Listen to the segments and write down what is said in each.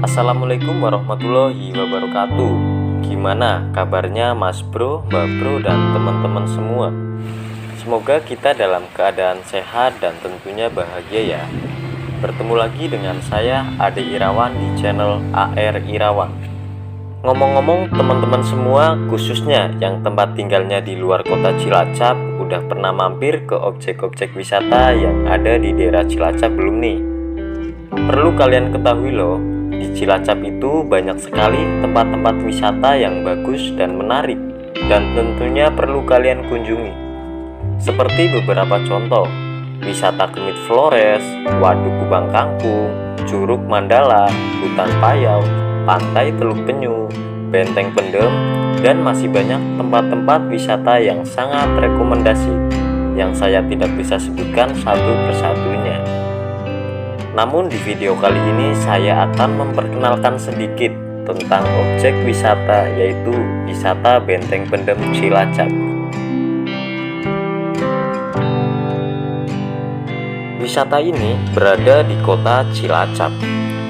Assalamualaikum warahmatullahi wabarakatuh. Gimana kabarnya Mas Bro, Mbak Bro, dan teman-teman semua? Semoga kita dalam keadaan sehat dan tentunya bahagia ya. Bertemu lagi dengan saya Ade Irawan di channel AR Irawan. Ngomong-ngomong teman-teman semua, khususnya yang tempat tinggalnya di luar kota Cilacap, udah pernah mampir ke objek-objek wisata yang ada di daerah Cilacap belum nih? Perlu kalian ketahui loh, di Cilacap itu banyak sekali tempat-tempat wisata yang bagus dan menarik, dan tentunya perlu kalian kunjungi. Seperti beberapa contoh, wisata Kemit Flores, Waduk Kubang Kangkung, Curug Mandala, Hutan Payau, Pantai Teluk Penyu, Benteng Pendem, dan masih banyak tempat-tempat wisata yang sangat rekomendasi yang saya tidak bisa sebutkan satu persatunya. Namun di video kali ini saya akan memperkenalkan sedikit tentang objek wisata, yaitu wisata Benteng Pendem Cilacap. Wisata ini berada di kota Cilacap.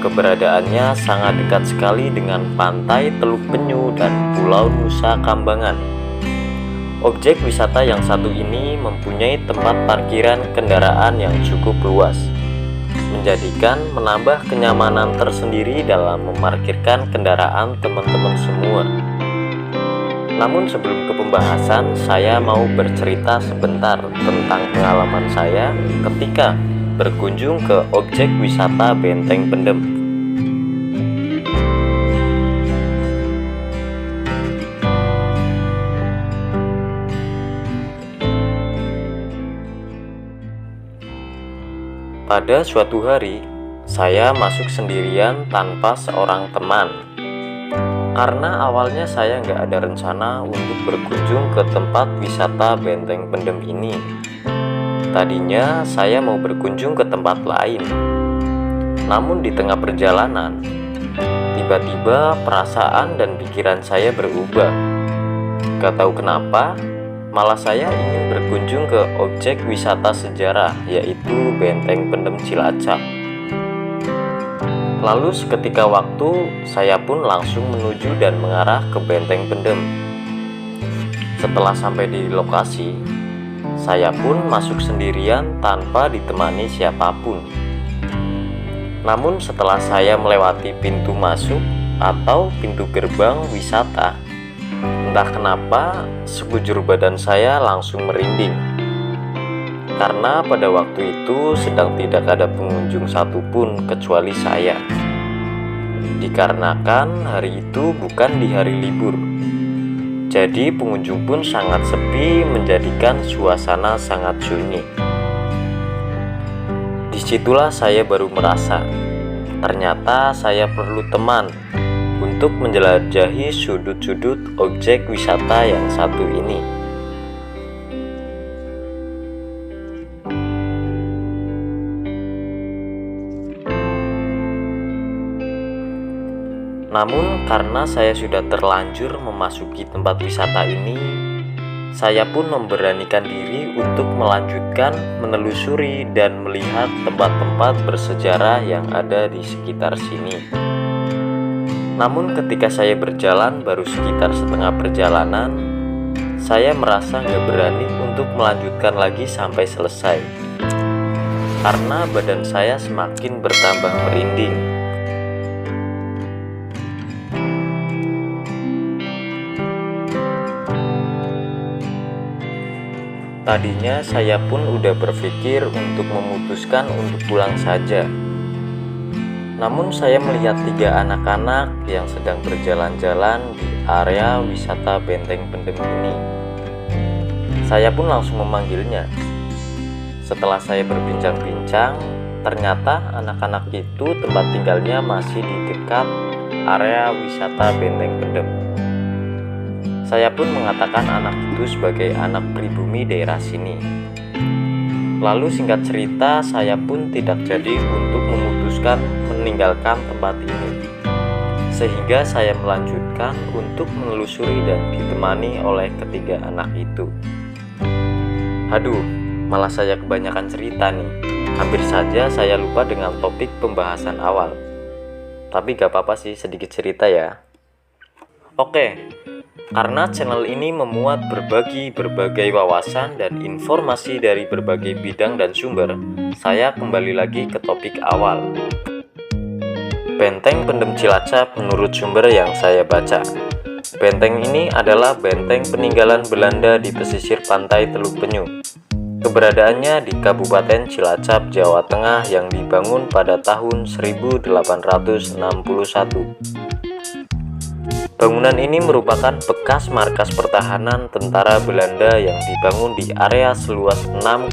Keberadaannya sangat dekat sekali dengan Pantai Teluk Penyu dan Pulau Nusa Kambangan. Objek wisata yang satu ini mempunyai tempat parkiran kendaraan yang cukup luas, menjadikan menambah kenyamanan tersendiri dalam memarkirkan kendaraan teman-teman semua. Namun sebelum ke pembahasan, saya mau bercerita sebentar tentang pengalaman saya ketika berkunjung ke objek wisata Benteng Pendem. Pada suatu hari, saya masuk sendirian tanpa seorang teman. Karena awalnya saya nggak ada rencana untuk berkunjung ke tempat wisata Benteng Pendem ini. Tadinya saya mau berkunjung ke tempat lain. Namun di tengah perjalanan, tiba-tiba perasaan dan pikiran saya berubah. Gak tahu kenapa, malah saya ingin berkunjung ke objek wisata sejarah, yaitu Benteng Pendem Cilacap. Lalu seketika waktu, saya pun langsung menuju dan mengarah ke Benteng Pendem. Setelah sampai di lokasi, saya pun masuk sendirian tanpa ditemani siapapun. Namun setelah saya melewati pintu masuk atau pintu gerbang wisata, entah kenapa sekujur badan saya langsung merinding. Karena pada waktu itu sedang tidak ada pengunjung satupun kecuali saya. Dikarenakan hari itu bukan di hari libur, jadi pengunjung pun sangat sepi, menjadikan suasana sangat sunyi. Disitulah saya baru merasa, ternyata saya perlu teman untuk menjelajahi sudut-sudut objek wisata yang satu ini. Namun karena saya sudah terlanjur memasuki tempat wisata ini, saya pun memberanikan diri untuk melanjutkan menelusuri dan melihat tempat-tempat bersejarah yang ada di sekitar sini. Namun ketika saya berjalan baru sekitar setengah perjalanan, saya merasa nggak berani untuk melanjutkan lagi sampai selesai, karena badan saya semakin bertambah merinding. Tadinya saya pun udah berpikir untuk memutuskan untuk pulang saja. Namun saya melihat 3 anak-anak yang sedang berjalan-jalan di area wisata Benteng Pendem ini. Saya pun langsung memanggilnya. Setelah saya berbincang-bincang, ternyata anak-anak itu tempat tinggalnya masih di dekat area wisata Benteng Pendem. Saya pun mengatakan anak itu sebagai anak pribumi daerah sini. Lalu singkat cerita, saya pun tidak jadi untuk memutuskan meninggalkan tempat ini, sehingga saya melanjutkan untuk menelusuri dan ditemani oleh ketiga anak itu. Aduh, malah saya kebanyakan cerita nih. Hampir saja saya lupa dengan topik pembahasan awal. tapi gak apa-apa sih, sedikit cerita ya. Oke, karena channel ini memuat berbagai wawasan dan informasi dari berbagai bidang dan sumber, saya kembali lagi ke topik awal. Benteng Pendem Cilacap menurut sumber yang saya baca. Benteng ini adalah benteng peninggalan Belanda di pesisir pantai Teluk Penyu. Keberadaannya di Kabupaten Cilacap, Jawa Tengah yang dibangun pada tahun 1861. Bangunan ini merupakan bekas markas pertahanan tentara Belanda yang dibangun di area seluas 6,5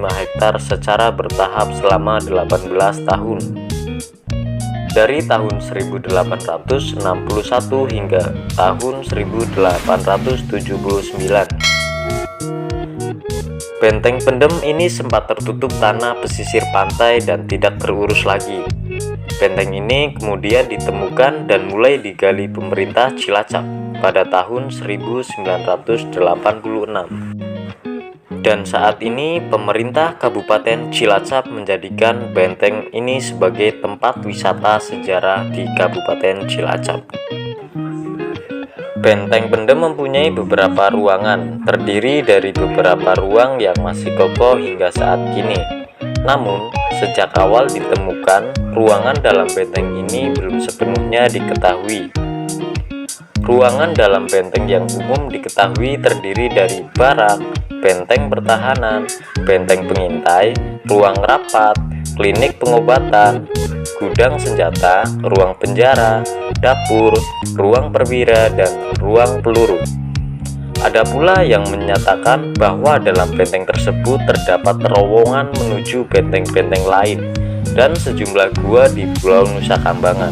hektar secara bertahap selama 18 tahun. Dari tahun 1861 hingga tahun 1879. Benteng Pendem ini sempat tertutup tanah pesisir pantai dan tidak terurus lagi. Benteng ini kemudian ditemukan dan mulai digali pemerintah Cilacap pada tahun 1986. Dan saat ini pemerintah Kabupaten Cilacap menjadikan benteng ini sebagai tempat wisata sejarah di Kabupaten Cilacap. Benteng Pendem mempunyai beberapa ruangan, terdiri dari beberapa ruang yang masih kokoh hingga saat kini. Namun, sejak awal ditemukan, ruangan dalam benteng ini belum sepenuhnya diketahui. Ruangan dalam benteng yang umum diketahui terdiri dari barak, benteng pertahanan, benteng pengintai, ruang rapat, klinik pengobatan, gudang senjata, ruang penjara, dapur, ruang perwira, dan ruang peluru. Ada pula yang menyatakan bahwa dalam benteng tersebut terdapat terowongan menuju benteng-benteng lain dan sejumlah gua di Pulau Nusa Kambangan.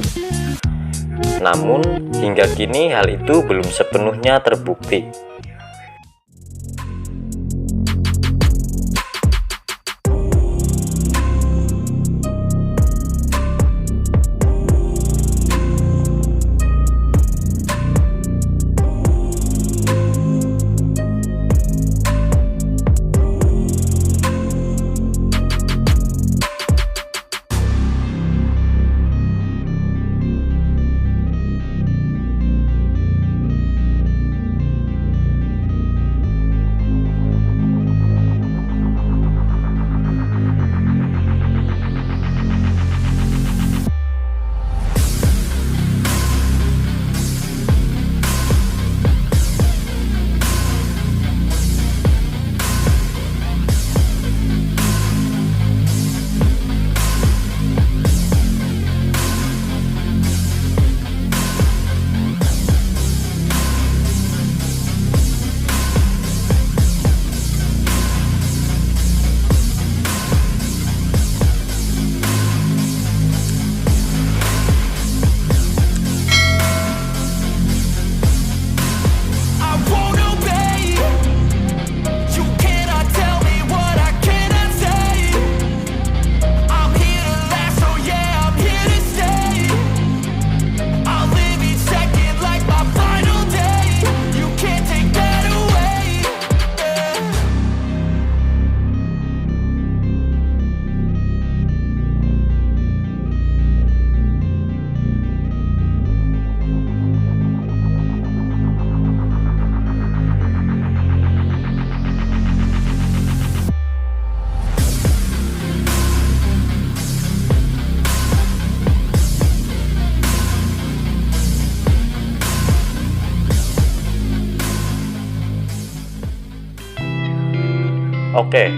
Namun, hingga kini hal itu belum sepenuhnya terbukti. Oke,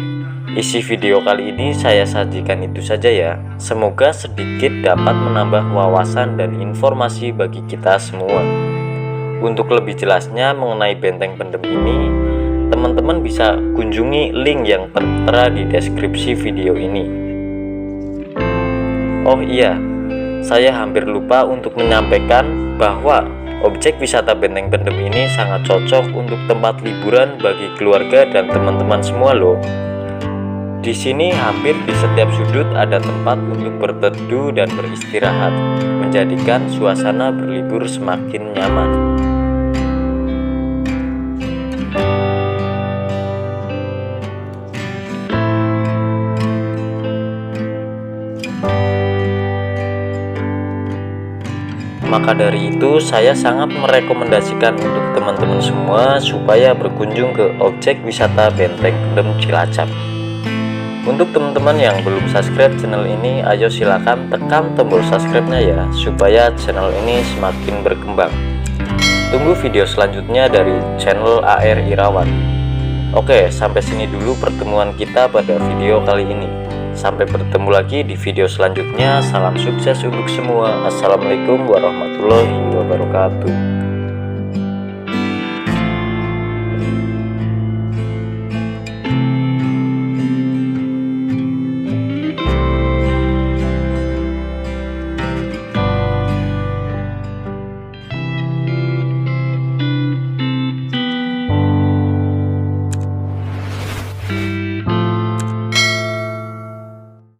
isi video kali ini saya sajikan itu saja ya. Semoga sedikit dapat menambah wawasan dan informasi bagi kita semua. Untuk lebih jelasnya mengenai Benteng Pendem ini, teman-teman bisa kunjungi link yang tertera di deskripsi video ini. Oh iya, saya hampir lupa untuk menyampaikan bahwa objek wisata Benteng Pendem ini sangat cocok untuk tempat liburan bagi keluarga dan teman-teman semua loh. Di sini hampir di setiap sudut ada tempat untuk berteduh dan beristirahat, menjadikan suasana berlibur semakin nyaman. Maka dari itu saya sangat merekomendasikan untuk teman-teman semua supaya berkunjung ke objek wisata Benteng Kendem Cilacap. Untuk teman-teman yang belum subscribe channel ini, ayo silakan tekan tombol subscribe-nya ya, supaya channel ini semakin berkembang. Tunggu video selanjutnya dari channel AR Irawan. Oke, sampai sini dulu pertemuan kita pada video kali ini. Sampai bertemu lagi di video selanjutnya. Salam sukses untuk semua. Assalamualaikum warahmatullahi wabarakatuh.